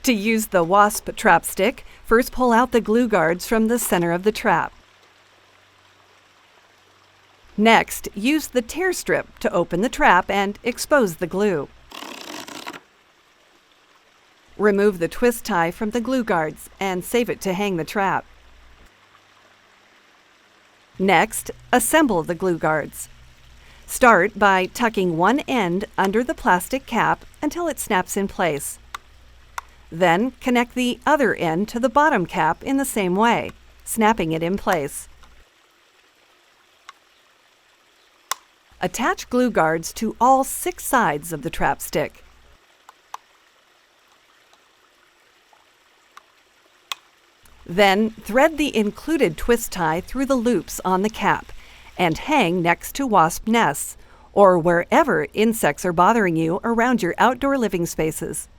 To use the Wasp TrapStik, first pull out the glue guards from the center of the trap. Next, use the tear strip to open the trap and expose the glue. Remove the twist tie from the glue guards and save it to hang the trap. Next, assemble the glue guards. Start by tucking one end under the plastic cap until it snaps in place. Then connect the other end to the bottom cap in the same way, snapping it in place. Attach glue guards to all 6 sides of the TrapStik. Then thread the included twist tie through the loops on the cap and hang next to wasp nests or wherever insects are bothering you around your outdoor living spaces.